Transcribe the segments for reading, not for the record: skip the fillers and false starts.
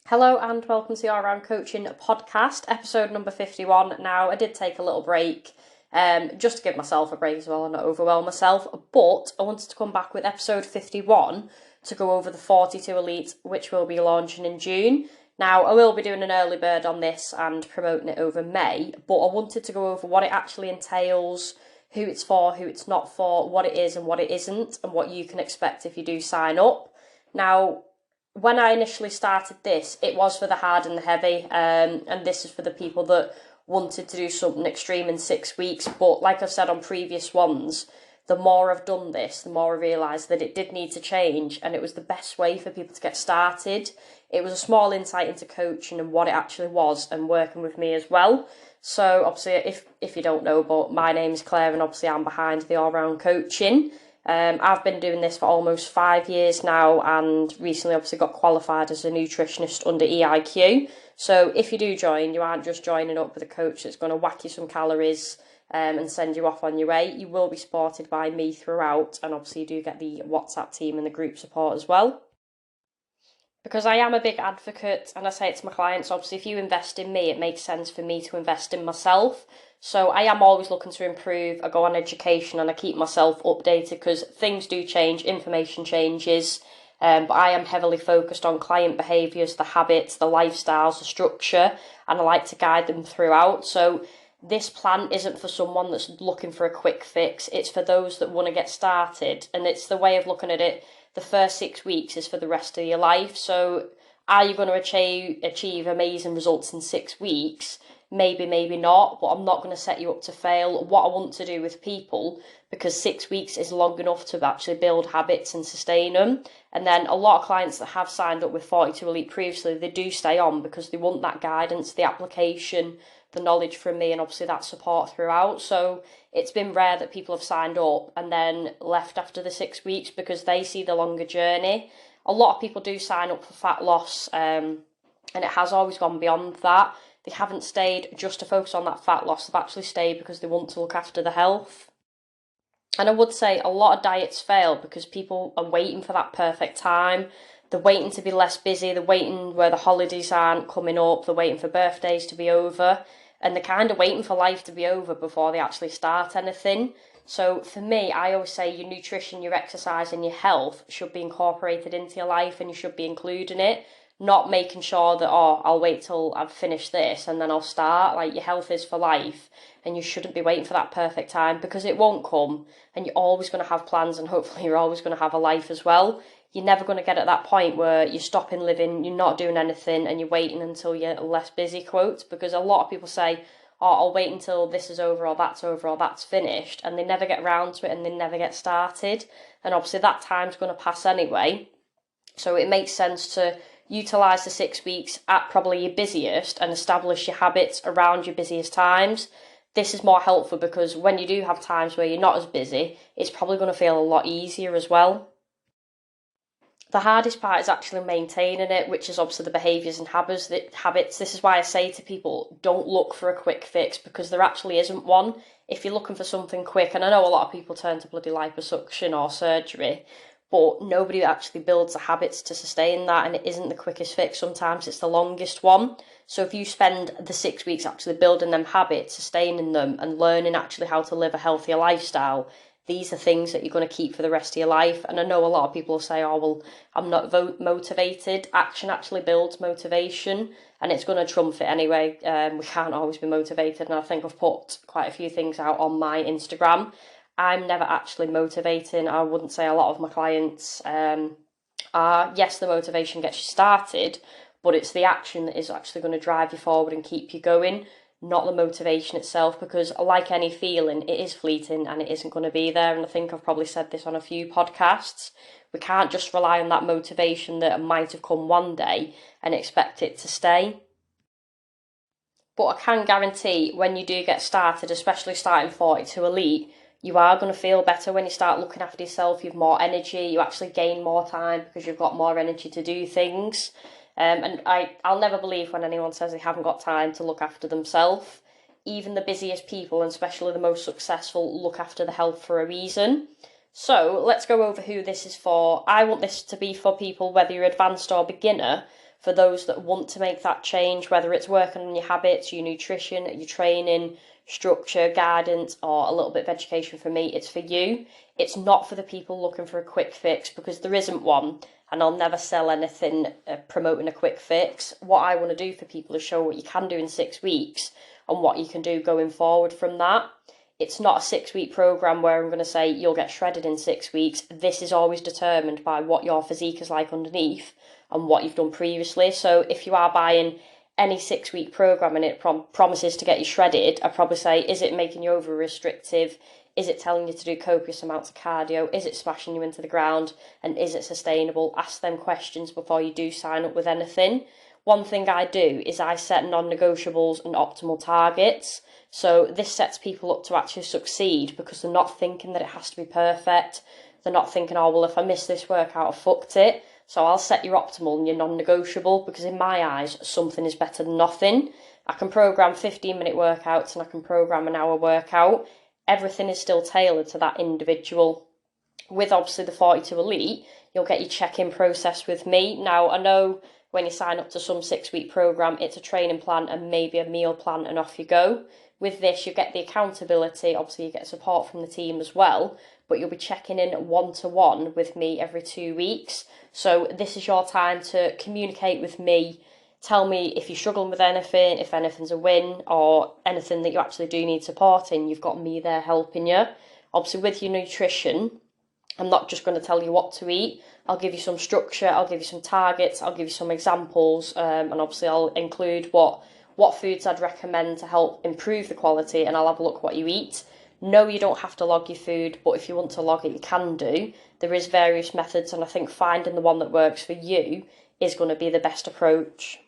Hello and welcome to the All Round Coaching podcast, episode number 51. Now, I did take a little break just to give myself a break as well and not overwhelm myself, but I wanted to come back with episode 51 to go over the 42 Elite, which will be launching in June. Now, I will be doing an early bird on this and promoting it over May, but I wanted to go over what it actually entails, who it's for, who it's not for, what it is and what it isn't, and what you can expect if you do sign up. Now, when I initially started this, it was for the hard and the heavy, and this is for the people that wanted to do something extreme in 6 weeks. But like I've said on previous ones, the more I've done this, the more I realised that it did need to change, and it was the best way for people to get started. It was a small insight into coaching and what it actually was, and working with me as well. So obviously, if you don't know, but my name's Claire, and obviously I'm behind the All Round Coaching. I've been doing this for almost 5 years now, and recently obviously got qualified as a nutritionist under EIQ. So if you do join, you aren't just joining up with a coach that's going to whack you some calories and send you off on your way. You will be supported by me throughout, and obviously you do get the WhatsApp team and the group support as well. Because I am a big advocate, and I say it to my clients, obviously if you invest in me, it makes sense for me to invest in myself. So I am always looking to improve. I go on education and I keep myself updated because things do change, information changes. But I am heavily focused on client behaviours, the habits, the lifestyles, the structure, and I like to guide them throughout. So this plan isn't for someone that's looking for a quick fix. It's for those that want to get started. And it's the way of looking at it. The first 6 weeks is for the rest of your life. So are you going to achieve amazing results in 6 weeks? Maybe, maybe not, but I'm not going to set you up to fail. What I want to do with people, because 6 weeks is long enough to actually build habits and sustain them. And then a lot of clients that have signed up with 42 Elite previously, they do stay on because they want that guidance, the application, the knowledge from me, and obviously that support throughout. So it's been rare that people have signed up and then left after the 6 weeks because they see the longer journey. A lot of people do sign up for fat loss, and it has always gone beyond that. They haven't stayed just to focus on that fat loss. They've actually stayed because they want to look after the health. And I would say a lot of diets fail because people are waiting for that perfect time. They're waiting to be less busy. They're waiting where the holidays aren't coming up. They're waiting for birthdays to be over. And they're kind of waiting for life to be over before they actually start anything. So for me, I always say your nutrition, your exercise and your health should be incorporated into your life, and you should be including it, not making sure that, oh, I'll wait till I've finished this and then I'll start. Like, your health is for life, and you shouldn't be waiting for that perfect time because it won't come, and you're always going to have plans, and hopefully you're always going to have a life as well. You're never going to get at that point where you're stopping living, you're not doing anything, and you're waiting until you're less busy, quote, because a lot of people say, oh, I'll wait until this is over or that's finished, and they never get round to it and they never get started. And obviously that time's going to pass anyway. So it makes sense to utilise the 6 weeks at probably your busiest and establish your habits around your busiest times. This is more helpful because when you do have times where you're not as busy, it's probably going to feel a lot easier as well. The hardest part is actually maintaining it, which is obviously the behaviours and habits. This is why I say to people, don't look for a quick fix, because there actually isn't one. If you're looking for something quick, and I know a lot of people turn to bloody liposuction or surgery, but nobody actually builds the habits to sustain that, and it isn't the quickest fix. Sometimes it's the longest one. So if you spend the 6 weeks actually building them habits, sustaining them, and learning actually how to live a healthier lifestyle, these are things that you're going to keep for the rest of your life. And I know a lot of people say, oh, well, I'm not motivated. Action actually builds motivation, and it's going to trump it anyway. We can't always be motivated, and I think I've put quite a few things out on my Instagram. I'm never actually motivating. I wouldn't say a lot of my clients are. Yes, the motivation gets you started, but it's the action that is actually going to drive you forward and keep you going, not the motivation itself, because like any feeling, it is fleeting and it isn't going to be there. And I think I've probably said this on a few podcasts. We can't just rely on that motivation that might have come one day and expect it to stay. But I can guarantee when you do get started, especially starting 42 Elite, you are going to feel better when you start looking after yourself. You have more energy, you actually gain more time because you've got more energy to do things. And I'll never believe when anyone says they haven't got time to look after themselves. Even the busiest people, and especially the most successful, look after the health for a reason. So let's go over who this is for. I want this to be for people, whether you're advanced or beginner, for those that want to make that change, whether it's working on your habits, your nutrition, your training, structure, guidance, or a little bit of education. For me, it's for you. It's not for the people looking for a quick fix, because there isn't one, and I'll never sell anything promoting a quick fix. What I want to do for people is show what you can do in 6 weeks and what you can do going forward from that. It's not a 6-week program where I'm going to say you'll get shredded in 6 weeks. This is always determined by what your physique is like underneath and what you've done previously. So if you are buying any 6-week program and it promises to get you shredded, I'd probably say, is it making you over restrictive? Is it telling you to do copious amounts of cardio? Is it smashing you into the ground? And is it sustainable? Ask them questions before you do sign up with anything. One thing I do is I set non-negotiables and optimal targets. So this sets people up to actually succeed, because they're not thinking that it has to be perfect. They're not thinking, oh, well, if I miss this workout, I've fucked it. So I'll set your optimal and your non-negotiable, because in my eyes, something is better than nothing. I can program 15-minute workouts and I can program an hour workout. Everything is still tailored to that individual. With obviously the 42 Elite, you'll get your check-in process with me. Now, I know when you sign up to some 6-week program, it's a training plan and maybe a meal plan and off you go. With this, you get the accountability. Obviously, you get support from the team as well, but you'll be checking in one-to-one with me every 2 weeks. So this is your time to communicate with me. Tell me if you're struggling with anything, if anything's a win, or anything that you actually do need support in. You've got me there helping you. Obviously, with your nutrition, I'm not just going to tell you what to eat. I'll give you some structure, I'll give you some targets, I'll give you some examples, and obviously I'll include what foods I'd recommend to help improve the quality, and I'll have a look what you eat. No, you don't have to log your food, but if you want to log it, you can do. There is various methods, and I think finding the one that works for you is going to be the best approach.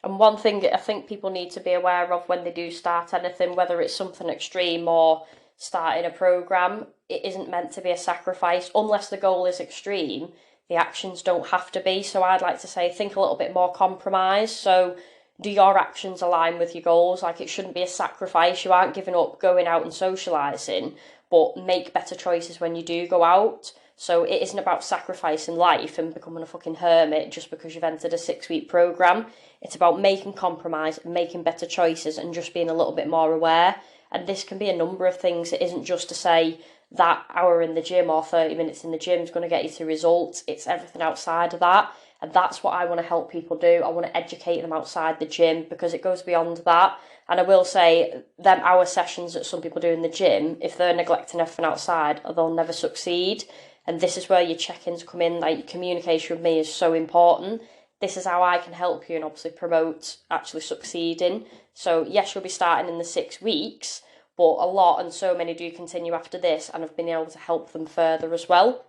And one thing I think people need to be aware of when they do start anything, whether it's something extreme or starting a program, it isn't meant to be a sacrifice. Unless the goal is extreme, the actions don't have to be. So I'd like to say, think a little bit more compromise. So do your actions align with your goals? Like, it shouldn't be a sacrifice. You aren't giving up going out and socialising, but make better choices when you do go out. So it isn't about sacrificing life and becoming a fucking hermit just because you've entered a 6-week program. It's about making compromise, making better choices, and just being a little bit more aware. And this can be a number of things. It isn't just to say that hour in the gym or 30 minutes in the gym is going to get you to results. It's everything outside of that. And that's what I want to help people do. I want to educate them outside the gym, because it goes beyond that. And I will say, them hour sessions that some people do in the gym, if they're neglecting everything outside, they'll never succeed. And this is where your check-ins come in. Like, communication with me is so important. This is how I can help you and obviously promote actually succeeding. So yes, you'll be starting in the 6 weeks, but a lot and so many do continue after this, and I've been able to help them further as well.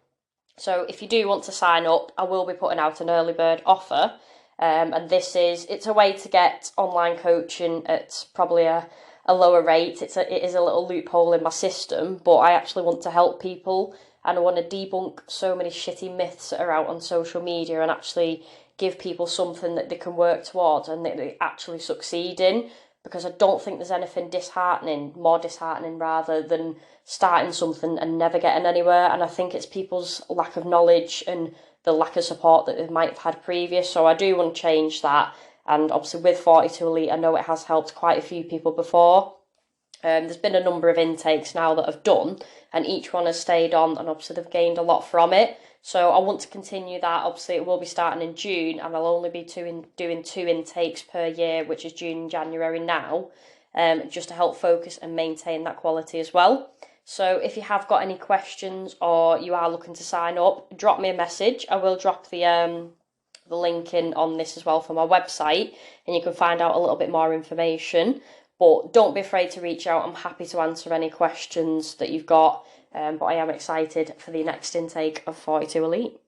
So if you do want to sign up, I will be putting out an early bird offer. And it's a way to get online coaching at probably a lower rate. It is a little loophole in my system, but I actually want to help people, and I want to debunk so many shitty myths that are out on social media and actually give people something that they can work towards and that they actually succeed in. Because I don't think there's anything more disheartening rather than starting something and never getting anywhere. And I think it's people's lack of knowledge and the lack of support that they might have had previous. So I do want to change that. And obviously with 42 Elite, I know it has helped quite a few people before. There's been a number of intakes now that I've done, and each one has stayed on, and obviously they've gained a lot from it. So I want to continue that. Obviously it will be starting in June, and I'll only be doing 2 intakes per year, which is June and January now, just to help focus and maintain that quality as well. So if you have got any questions or you are looking to sign up, drop me a message. I will drop the link in on this as well for my website, and you can find out a little bit more information. But don't be afraid to reach out. I'm happy to answer any questions that you've got. But I am excited for the next intake of 42 Elite.